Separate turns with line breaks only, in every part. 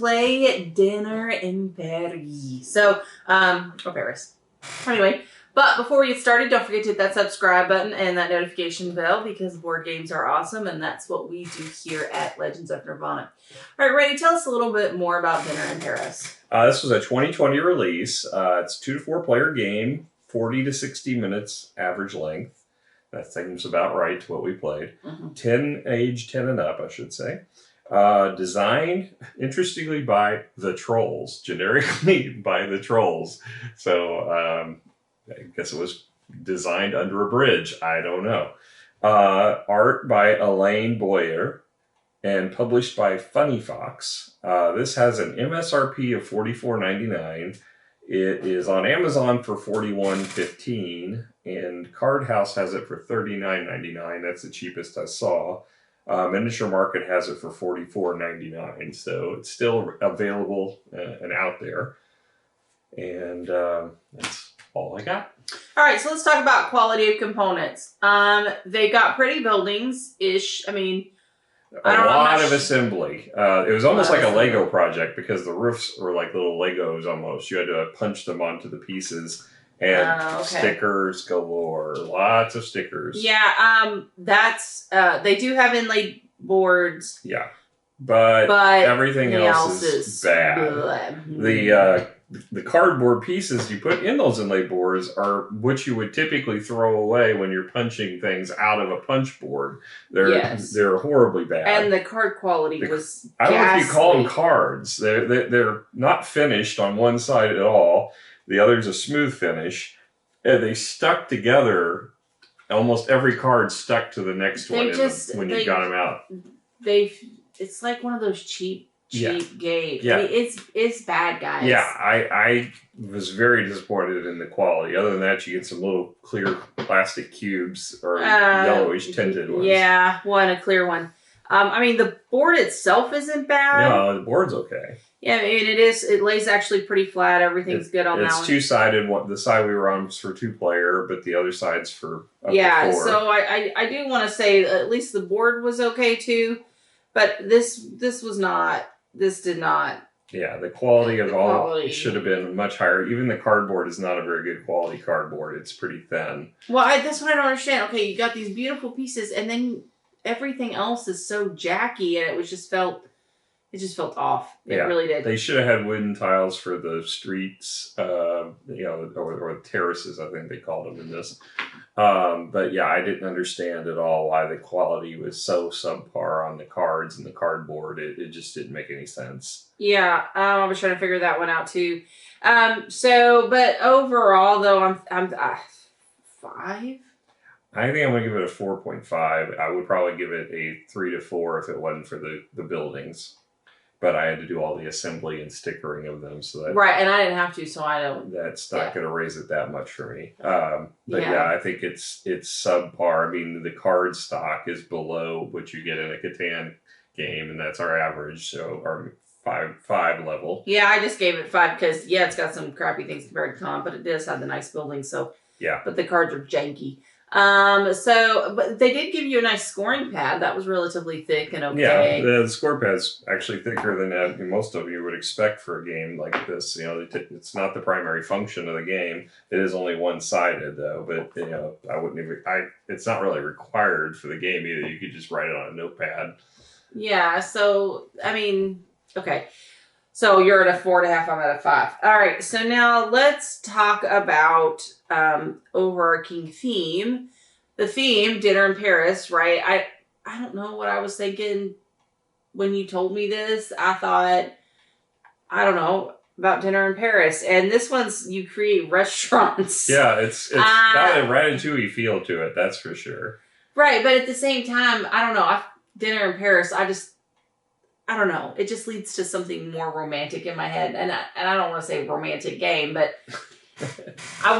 play Dinner in Paris. So, or Paris. Anyway, but before we get started, don't forget to hit that subscribe button and that notification bell because board games are awesome and that's what we do here at Legends of Nirvana. All right, Ray, tell us a little bit more about Dinner in Paris.
This was a 2020 release. It's a 2 to 4 player game, 40 to 60 minutes average length. That seems about right to what we played. Age 10 and up, I should say. Designed, interestingly, by the Trolls, generically by the Trolls. So I guess it was designed under a bridge. I don't know. Art by Elaine Boyer and published by Funny Fox. This has an MSRP of $44.99. It is on Amazon for $41.15, and Card House has it for $39.99. That's the cheapest I saw. Miniature Market has it for $44.99, so it's still available and out there. And that's all I got.
All right, so let's talk about quality of components. They got pretty buildings-ish. I mean, I don't know. A lot
of assembly. It was almost like a Lego project because the roofs were like little Legos almost. You had to punch them onto the pieces. And stickers galore. Lots of stickers.
Yeah, they do have inlaid boards.
Yeah. But everything else is bad. The cardboard pieces you put in those inlay boards are what you would typically throw away when you're punching things out of a punch board. They're horribly bad.
And the card quality was
I don't know if you call them cards. They're not finished on one side at all. The other's a smooth finish. And they stuck together. Almost every card stuck to the next one when you got them out.
It's like one of those cheap games.
Yeah.
I mean, it's bad, guys.
Yeah, I was very disappointed in the quality. Other than that, you get some little clear plastic cubes or yellowish tinted ones.
Yeah, a clear one. I mean, the board itself isn't bad.
No, the board's okay.
Yeah, I mean, it lays actually pretty flat. Everything's good on that one.
It's two-sided. The side we were on was for 2-player, but the other side's for up to 4.
So I do want to say at least the board was okay too, but this did not.
Yeah, the quality of all should have been much higher. Even the cardboard is not a very good quality cardboard. It's pretty thin.
Well, that's what I don't understand. Okay, you got these beautiful pieces, and then everything else is so jacky, and it just felt off. It really did.
They should have had wooden tiles for the streets, or terraces, I think they called them in this. But yeah, I didn't understand at all why the quality was so subpar on the cards and the cardboard. It just didn't make any sense. Yeah,
I was trying to figure that one out too. But overall, though, I'm 5.
I think I'm going to give it a 4.5. I would probably give it a 3 to 4 if it wasn't for the buildings. But I had to do all the assembly and stickering of them, so that
and I didn't have to, so I don't.
That's not going to raise it that much for me. I think it's subpar. I mean, the card stock is below what you get in a Catan game, and that's our average, so our 5 level.
Yeah, I just gave it 5 because it's got some crappy things compared to Con, but it does have the nice building. So
yeah,
but the cards are janky. But they did give you a nice scoring pad that was relatively thick and okay.
Yeah, the score pad's actually thicker than most of you would expect for a game like this. It's not the primary function of the game. It is only one-sided though, but I wouldn't even. It's not really required for the game either. You could just write it on a notepad.
Yeah. So I mean, okay. So you're at a 4.5. I'm at a 5. All right. So now let's talk about overarching theme. The theme, Dinner in Paris, right? I don't know what I was thinking when you told me this. I thought, I don't know, about Dinner in Paris. And this one's, you create restaurants.
Yeah, it's got a Ratatouille feel to it, that's for sure.
Right, but at the same time, I don't know. Dinner in Paris, I don't know. It just leads to something more romantic in my head. And I don't want to say romantic game, but I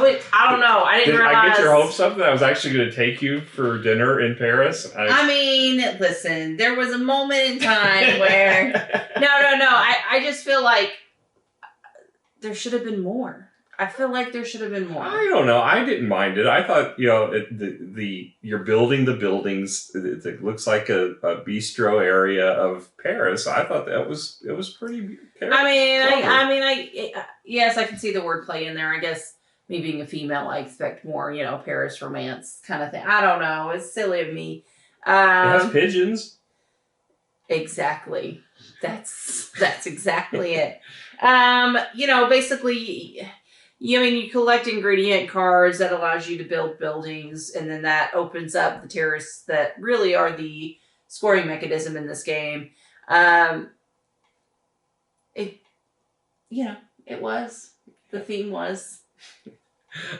don't know. I didn't realize.
I get your hopes up that I was actually going to take you for dinner in Paris.
I mean, listen, there was a moment in time where, no. I just feel like there should have been more. I feel like there should have been more.
I don't know. I didn't mind it. I thought, you're building the buildings. It looks like a bistro area of Paris. I thought it was pretty.
Yes, I can see the wordplay in there. I guess me being a female, I expect more, Paris romance kind of thing. I don't know. It's silly of me.
It has pigeons.
Exactly. That's exactly it. Basically. You collect ingredient cards that allows you to build buildings, and then that opens up the terrace that really are the scoring mechanism in this game. It was. The theme was.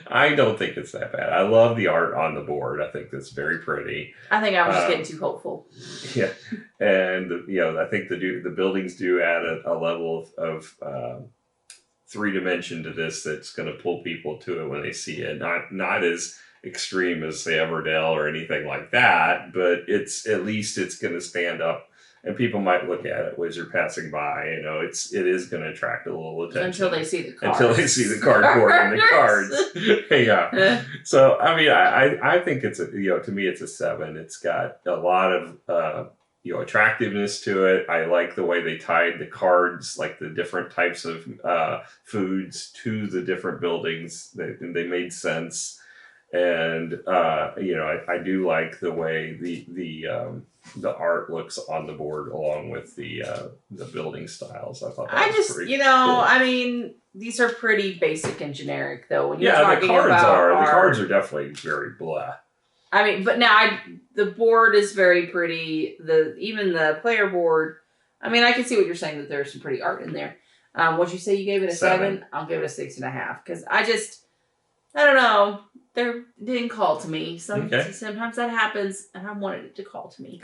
I don't think it's that bad. I love the art on the board. I think that's very pretty.
I think I was just getting too hopeful.
Yeah, and I think the buildings do add a level of 3-dimension to this that's going to pull people to it when they see it. Not as extreme as say Everdell or anything like that, but at least it's going to stand up, and people might look at it as you're passing by. It is going to attract a little attention
until they see the cards.
Until they see the cardboard and the cards. Yeah. So I think it's to me it's a 7. It's got a lot of attractiveness to it. I like the way they tied the cards, like the different types of foods to the different buildings. They made sense, and I do like the way the art looks on the board along with the building styles. I thought that was pretty cool.
These are pretty basic and generic, though. When you're
the
talking
cards
about
the cards are definitely very blah.
But now the board is very pretty. Even the player board. I can see what you're saying, that there's some pretty art in there. What'd you say you gave it a 7? I'll give it a 6.5 because I don't know. They didn't call to me. Sometimes that happens, and I wanted it to call to me.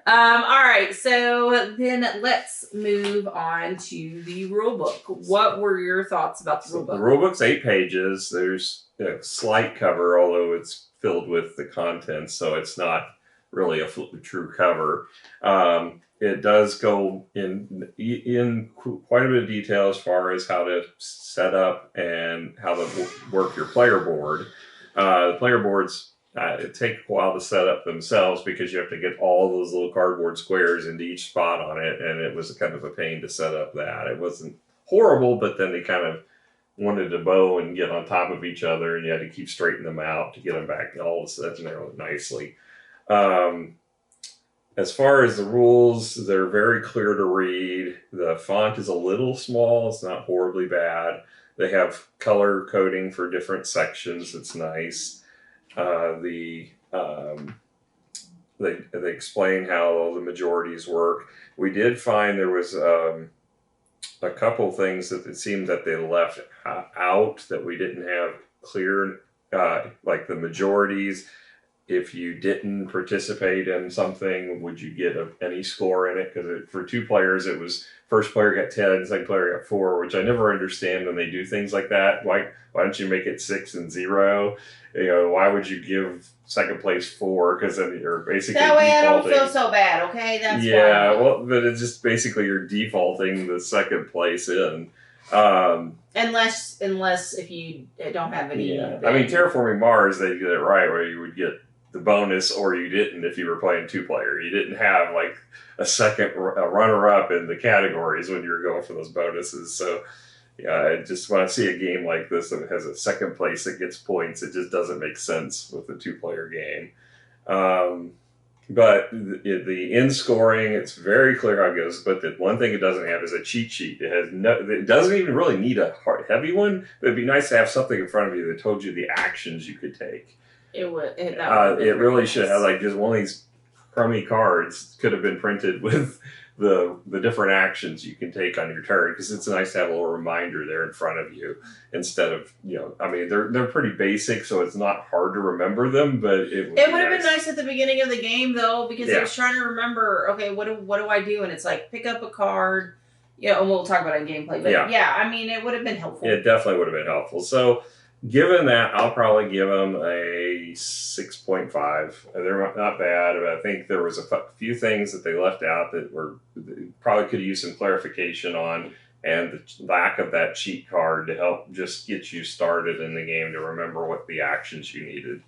All right, so then let's move on to the rulebook. What were your thoughts about the rulebook?
The rulebook's 8 pages. There's a slight cover, although it's filled with the contents, so it's not really a true cover. It does go in quite a bit of detail as far as how to set up and how to work your player board. The player boards take a while to set up themselves because you have to get all those little cardboard squares into each spot on it, and it was kind of a pain to set up that. It wasn't horrible, but then they kind of wanted to bow and get on top of each other, and you had to keep straightening them out to get them back all set nicely. As far as the rules, they're very clear to read. The font is a little small. It's not horribly bad. They have color coding for different sections. It's nice. They explain how all the majorities work. We did find there was a couple things that it seemed that they left out that we didn't have clear, like the majorities. If you didn't participate in something, would you get any score in it? Because for 2 players, it was first player got 10, second player got 4, which I never understand when they do things like that. Why don't you make it 6 and 0? Why would you give second place 4? Because then you're basically
that way
defaulting.
I don't feel so bad. Okay, that's
why. Well, but it's just basically you're defaulting the second place in.
Unless if you don't have any.
Yeah. Terraforming Mars, they did it right where you would get the bonus, or you didn't if you were playing 2-player. You didn't have like a runner-up in the categories when you were going for those bonuses. So, yeah, I just want to see a game like this that has a second place that gets points. It just doesn't make sense with a 2-player game. But the end scoring, it's very clear how it goes. But the one thing it doesn't have is a cheat sheet. It doesn't even really need a heavy one. But it'd be nice to have something in front of you that told you the actions you could take. It really should have just one of these crummy cards could have been printed with the different actions you can take on your turn, because it's nice to have a little reminder there in front of you instead of they're pretty basic, so it's not hard to remember them. But it would have been nice
at the beginning of the game though, because I was trying to remember. Okay, what do I do? And it's like pick up a card. And we'll talk about it in gameplay. But it would have been helpful.
It definitely would have been helpful. So, given that, I'll probably give them a 6.5. They're not bad, but I think there was a few things that they left out that probably could use some clarification on and the lack of that cheat card to help just get you started in the game to remember what the actions you needed.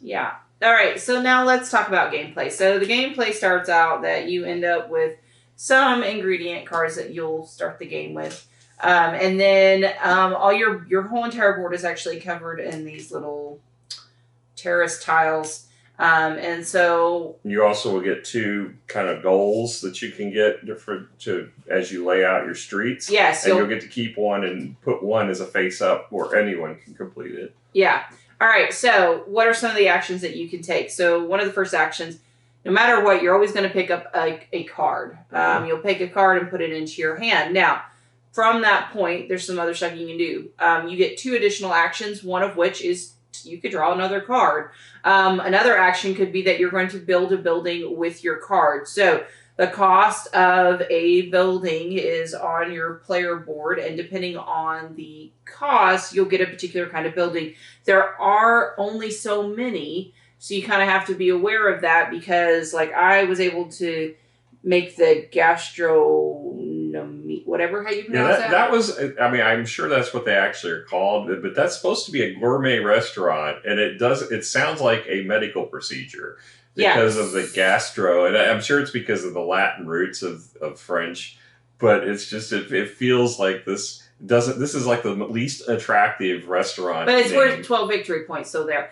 Yeah. All right, so now let's talk about gameplay. So the gameplay starts out that you end up with some ingredient cards that you'll start the game with. And then all your whole entire board is actually covered in these little terrace tiles. And so
you also will get 2 kind of goals that you can get different to as you lay out your streets.
Yes,
and you'll get to keep one and put one as a face up where anyone can complete it.
Yeah. All right, so what are some of the actions that you can take? So one of the first actions, no matter what, you're always going to pick up a card. You'll pick a card and put it into your hand. Now, from that point, there's some other stuff you can do. You get 2 additional actions, one of which is you could draw another card. Another action could be that you're going to build a building with your card. So the cost of a building is on your player board, and depending on the cost, you'll get a particular kind of building. There are only so many, so you kind of have to be aware of that, because like I was able to make the gastronomy, whatever how you pronounce that.
That was, I mean, I'm sure that's what they actually are called, but that's supposed to be a gourmet restaurant, and it sounds like a medical procedure. Because of the gastro, and I'm sure it's because of the Latin roots of French, but it's just it feels like this is like the least attractive restaurant.
But it's worth 12 victory points, so there.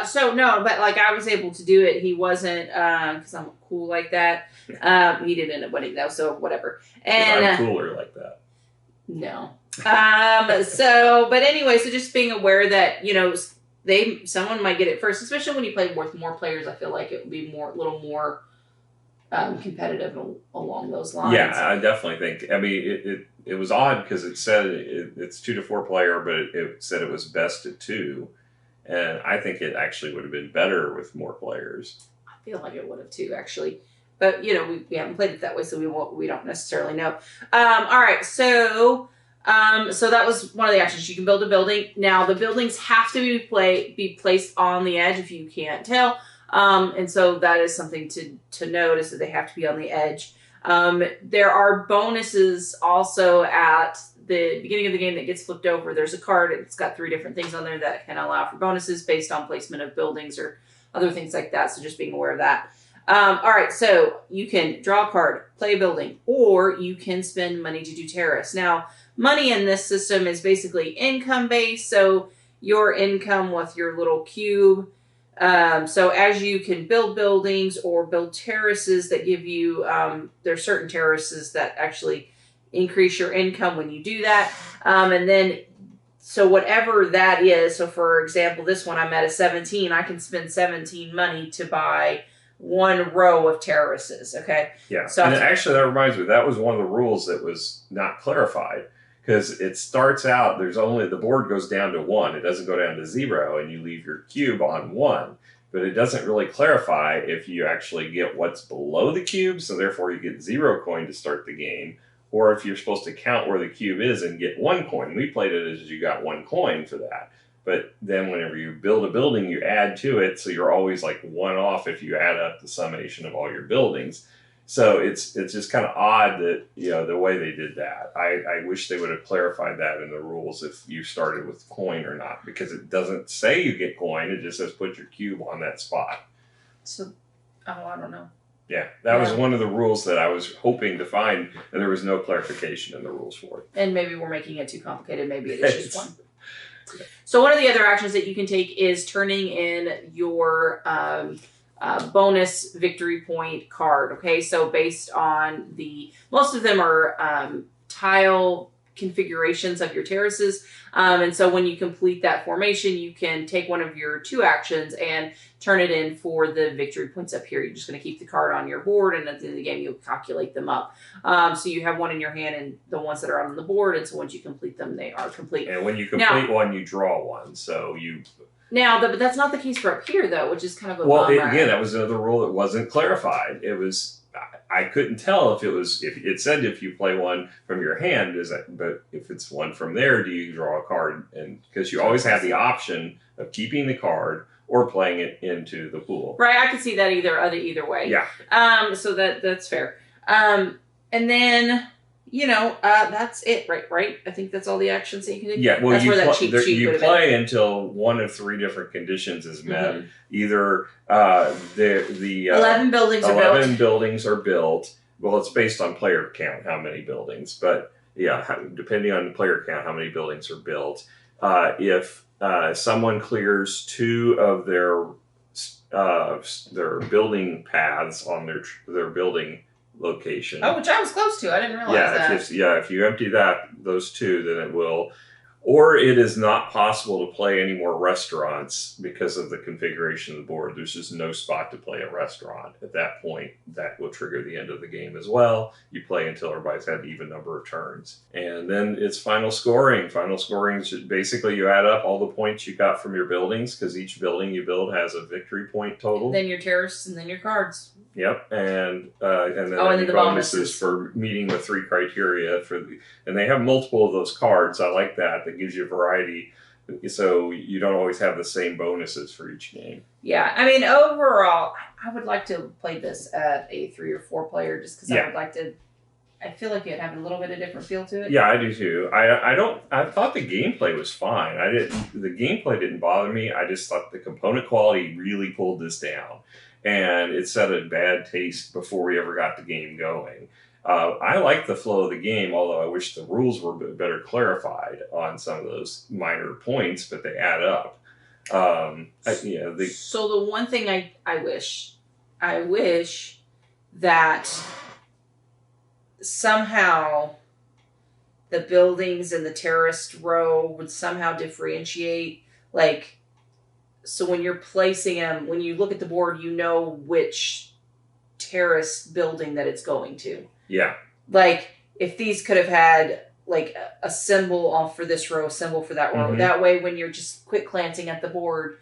So no, but like I was able to do it. He wasn't because I'm cool like that. He didn't end up winning though, so whatever. And
I'm cooler like that.
No. So, but anyway, so just being aware that someone might get it first, especially when you play with more players. I feel like it would be a little more competitive along those lines.
Yeah, I definitely think. I mean, it was odd because it said it's 2 to 4 player, but it said it was best at 2, and I think it actually would have been better with more players.
I feel like it would have too, actually, but we haven't played it that way, so we don't necessarily know. All right, so. So that was one of the actions. You can build a building. Now, the buildings have to be placed on the edge if you can't tell. And so that is something to note, is that they have to be on the edge. There are bonuses also at the beginning of the game that gets flipped over. There's a card. It's got 3 different things on there that can allow for bonuses based on placement of buildings or other things like that. So just being aware of that. All right, so you can draw a card, play a building, or you can spend money to do terrace. Now, money in this system is basically income-based, so your income with your little cube. So as you can build buildings or build terraces that give you, there's certain terraces that actually increase your income when you do that. And then, so whatever that is, so for example, this one I'm at a 17, I can spend 17 money to buy 1 row of terraces, okay?
Yeah, so, and actually that reminds me, that was one of the rules that was not clarified, because it starts out, the board goes down to 1, it doesn't go down to 0, and you leave your cube on 1, but it doesn't really clarify if you actually get what's below the cube, so therefore you get 0 coin to start the game, or if you're supposed to count where the cube is and get 1 coin. We played it as you got 1 coin for that. But then whenever you build a building, you add to it, so you're always like 1 off if you add up the summation of all your buildings. So it's just kind of odd that, the way they did that. I wish they would have clarified that in the rules if you started with coin or not, because it doesn't say you get coin, it just says put your cube on that spot.
So, I don't know.
Yeah, that was one of the rules that I was hoping to find, and there was no clarification in the rules for it.
And maybe we're making it too complicated, maybe it is just 1. So one of the other actions that you can take is turning in your bonus victory point card. Okay, so based on most of them are tile configurations of your terraces. And so when you complete that formation, you can take one of your 2 actions and turn it in for the victory points up here. You're just going to keep the card on your board, and at the end of the game, you'll calculate them up. So you have 1 in your hand and the ones that are on the board, and so once you complete them, they are complete.
And when you complete one, you draw 1. So you...
Now, but that's not the case for up here, though, which is kind of a
bummer.
Again,
that was another rule that wasn't clarified. It was... I couldn't tell if it said if you play 1 from your hand, but if it's 1 from there, do you draw a card? And because you always have the option of keeping the card or playing it into the pool.
Right, I could see that either way.
Yeah.
So that's fair. And then That's it, right? I think that's all the actions that you can do.
Yeah, well,
that's where that cheat sheet
you
would have
play until one of three different conditions is met.
Mhm.
Either the
11 buildings are
11
built.
buildings are built. Well, it's based on player count, how many buildings, but yeah, depending on the player count, how many buildings are built. If someone clears two of their building paths on their building location.
Oh, which I was close to. I didn't realize that.
If you empty those two, then it will. Or it is not possible to play any more restaurants because of the configuration of the board. There's just no spot to play a restaurant. At that point, that will trigger the end of the game as well. You play until everybody's had an even number of turns. And then it's final scoring. Final scoring is basically you add up all the points you got from your buildings, because each building you build has a victory point total.
Then your terrorists and then your cards.
Yep, and then the bonuses for meeting the 3 criteria and they have multiple of those cards. I like that. That gives you variety, so you don't always have the same bonuses for each game.
Yeah, I mean, overall, I would like to play this at a 3 or 4 player, just because I would like to. I feel like it'd have a little bit of different feel to it.
Yeah, I do too. I thought the gameplay was fine. The gameplay didn't bother me. I just thought the component quality really pulled this down. And it set a bad taste before we ever got the game going. I like the flow of the game, although I wish the rules were better clarified on some of those minor points, but they add up. So
the one thing I wish that somehow the buildings in the terrorist row would somehow differentiate, like. So when you're placing them, when you look at the board, you know which terrace building that it's going to.
Yeah.
Like, if these could have had, like, a symbol for this row, a symbol for that row. Mm-hmm. That way, when you're just quick glancing at the board,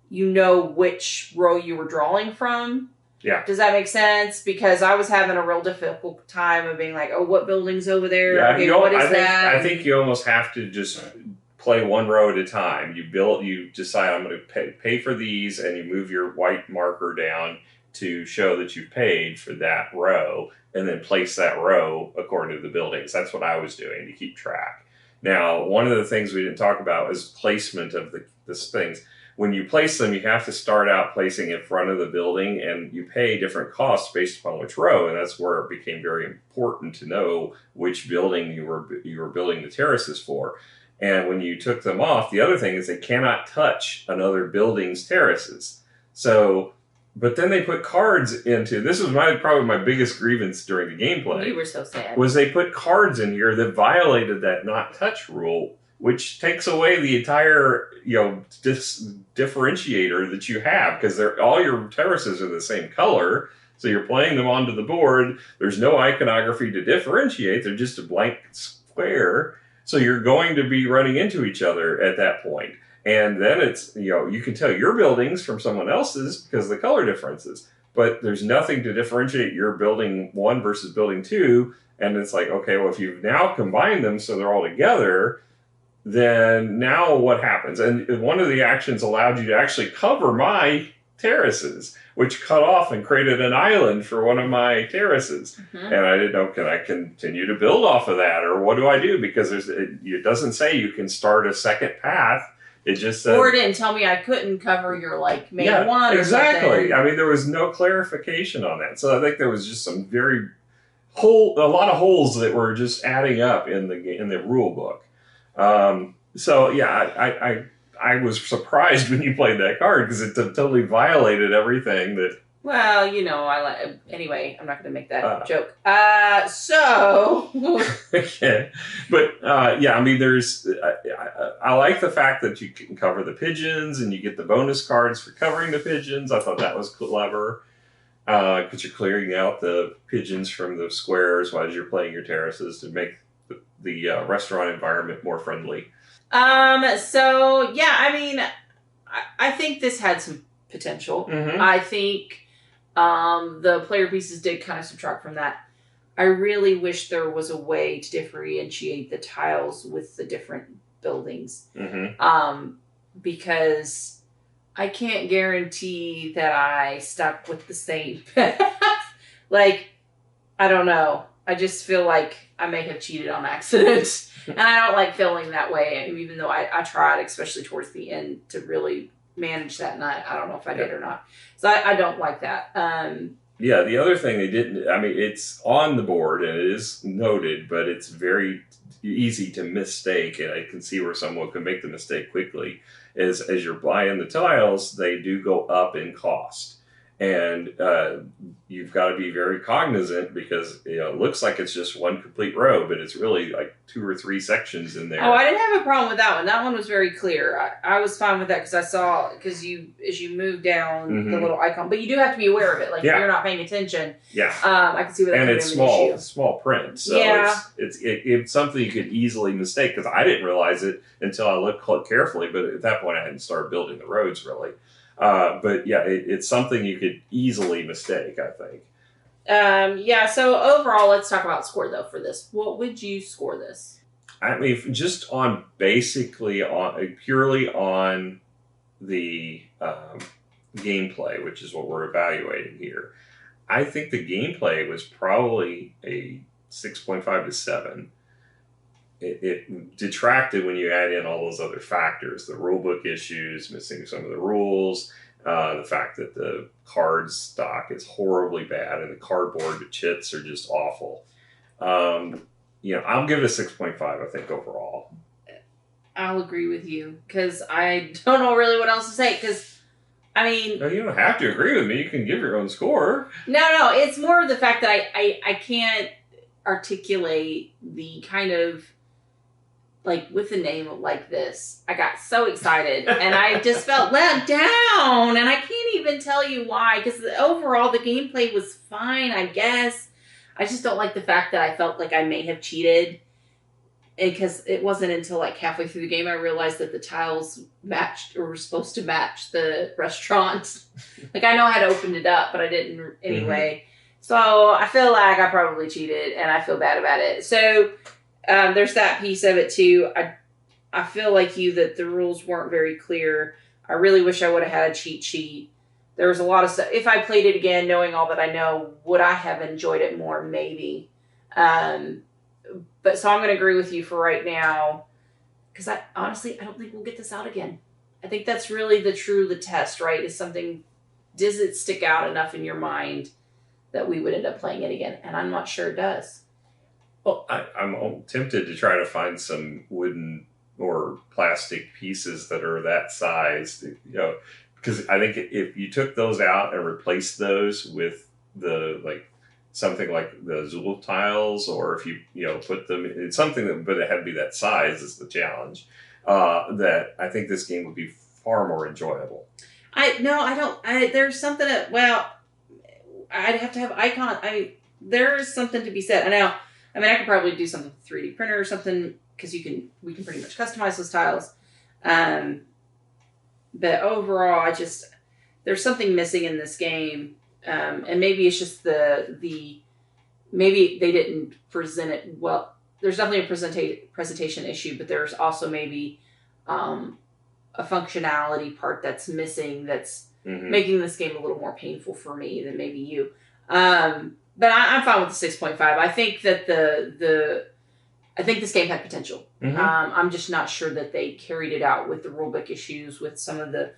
you know which row you were drawing from.
Yeah.
Does that make sense? Because I was having a real difficult time of being like, oh, what building's over there?
Yeah,
okay, what is that?
I think you almost have to just play one row at a time. You decide, I'm going to pay for these, and you move your white marker down to show that you've paid for that row, and then place that row according to the buildings. That's what I was doing to keep track. Now, one of the things we didn't talk about is placement of the things. When you place them, you have to start out placing in front of the building, and you pay different costs based upon which row, and that's where it became very important to know which building you were building the terraces for. And when you took them off, the other thing is they cannot touch another building's terraces. So, but then they put cards into, this was probably my biggest grievance during the gameplay.
You were so sad.
Was they put cards in here that violated that not touch rule, which takes away the entire, differentiator that you have, because all your terraces are the same color. So you're playing them onto the board. There's no iconography to differentiate. They're just a blank square. So you're going to be running into each other at that point. And then it's, you can tell your buildings from someone else's because of the color differences. But there's nothing to differentiate your building 1 versus building 2. And it's like, okay, well, if you've now combined them so they're all together, then now what happens? And one of the actions allowed you to actually cover my terraces, which cut off and created an island for one of my terraces. Mm-hmm. And I didn't know, can I continue to build off of that, or what do I do? Because it doesn't say you can start a second path. It just said,
or it didn't tell me I couldn't cover your main one.
Exactly.
Or something.
I mean, there was no clarification on that. So I think there was just some a lot of holes that were just adding up in the rule book. So yeah, I was surprised when you played that card because it totally violated everything that.
Well, anyway, I'm not going to make that joke. So.
Okay. But, I mean, I like the fact that you can cover the pigeons and you get the bonus cards for covering the pigeons. I thought that was clever because you're clearing out the pigeons from the squares while you're playing your terraces to make the restaurant environment more friendly.
So, yeah, I mean, I think this had some potential. Mm-hmm. I think the player pieces did kind of subtract from that. I really wish there was a way to differentiate the tiles with the different buildings. Mm-hmm. Because I can't guarantee that I stuck with the same path. I don't know. I just feel like I may have cheated on accident. And I don't like feeling that way, even though I tried, especially towards the end, to really manage that. And I don't know if I did or not. So I don't like that.
Yeah, the other thing they didn't, I mean, it's on the board and it is noted, but it's very easy to mistake, and I can see where someone can make the mistake quickly, is as you're buying the tiles, they do go up in cost. And you've got to be very cognizant because it looks like it's just one complete row, but it's really like 2 or 3 sections in there.
Oh, I didn't have a problem with that one. That one was very clear. I was fine with that because I saw, because as you move down the little icon, but you do have to be aware of it. Like if you're not paying attention.
Yeah.
I can see where that could be an issue.
Small print. So it's something you could easily mistake, because I didn't realize it until I looked carefully, but at that point I hadn't started building the roads really. But yeah, it's something you could easily mistake, I think.
So overall, let's talk about score though for this. What would you score this?
I mean, just on purely on the gameplay, which is what we're evaluating here. I think the gameplay was probably a 6.5 to 7. It detracted when you add in all those other factors, the rulebook issues, missing some of the rules, the fact that the card stock is horribly bad and the cardboard, the chits are just awful. I'll give it a 6.5, I think, overall.
I'll agree with you because I don't know really what else to say because, I mean...
No, you don't have to agree with me. You can give your own score.
No. It's more of the fact that I can't articulate the kind of... Like, with a name like this, I got so excited, and I just felt let down, and I can't even tell you why, because overall, the gameplay was fine, I guess. I just don't like the fact that I felt like I may have cheated, because it wasn't until, like, halfway through the game I realized that the tiles matched, or were supposed to match the restaurant. Like, I know I had opened it up, but I didn't anyway. So, I feel like I probably cheated, and I feel bad about it. So... there's that piece of it too. I feel like you that the rules weren't very clear. I really wish I would have had a cheat sheet. There was a lot of stuff. If I played it again, knowing all that I know, would I have enjoyed it more? Maybe. But so I'm going to agree with you for right now, because I don't think we'll get this out again. I think that's really the test, right? Is something, does it stick out enough in your mind that we would end up playing it again? And I'm not sure it does.
Well, I'm tempted to try to find some wooden or plastic pieces that are that size, because I think if you took those out and replaced those with something like the Zool tiles, or if you put them in something but it had to be that size is the challenge. That I think this game would be far more enjoyable.
There's something I'd have to have icon. There's something to be said. I could probably do something with 3D printer or something, because we can pretty much customize those tiles. But overall, there's something missing in this game. And maybe it's just maybe they didn't present it well. There's definitely a presentation issue, but there's also maybe a functionality part that's missing that's making this game a little more painful for me than maybe you. But I'm fine with the 6.5. I think that I think this game had potential. I'm just not sure that they carried it out with the rulebook issues, with some of the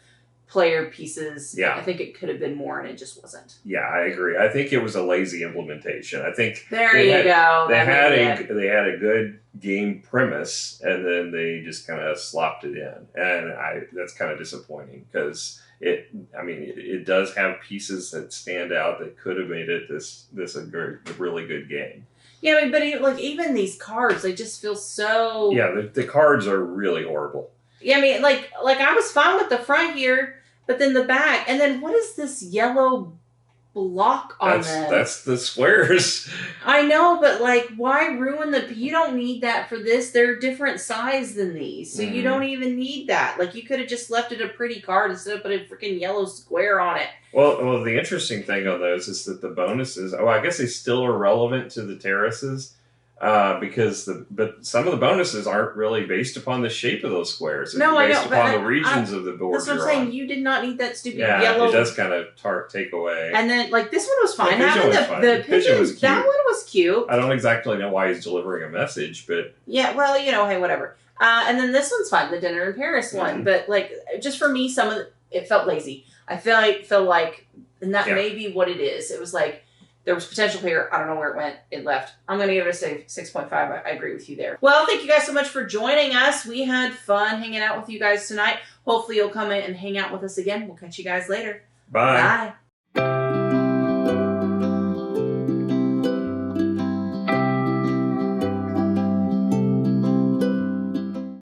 player pieces.
Yeah.
I think it could have been more, and it just wasn't.
Yeah, I agree. I think it was a lazy implementation. I think
go. They
had a good game premise, and then they just kind of slopped it in, and that's kind of disappointing because. It does have pieces that stand out that could have made it a really good game.
Yeah, but even these cards, they just feel so.
Yeah, the cards are really horrible.
Yeah, I was fine with the front here, but then the back, and then what is this yellow block on them?
That's the squares.
I know, but why ruin you don't need that for this. They're different size than these, so you don't even need that. You could have just left it a pretty card instead of putting a freaking yellow square on it.
Well, the interesting thing on those is that the bonuses, I guess they still are relevant to the terraces, but some of the bonuses aren't really based upon the shape of those squares. It's based upon the regions of the board.
That's what I'm saying. You did not need that stupid yellow.
Yeah, it does kind of take away.
And then, this one was fine.
The pigeon was fine.
The pigeon, that one was cute.
I don't exactly know why he's delivering a message, but
Yeah, well, hey, whatever. And then this one's fun, the Dinner in Paris one. But like, just for me, it felt lazy. I feel like, and that may be what it is. It was like there was potential here. I don't know where it went. It left. I'm going to give it a 6.5. I agree with you there. Well, thank you guys so much for joining us. We had fun hanging out with you guys tonight. Hopefully you'll come in and hang out with us again. We'll catch you guys later.
bye.
Bye.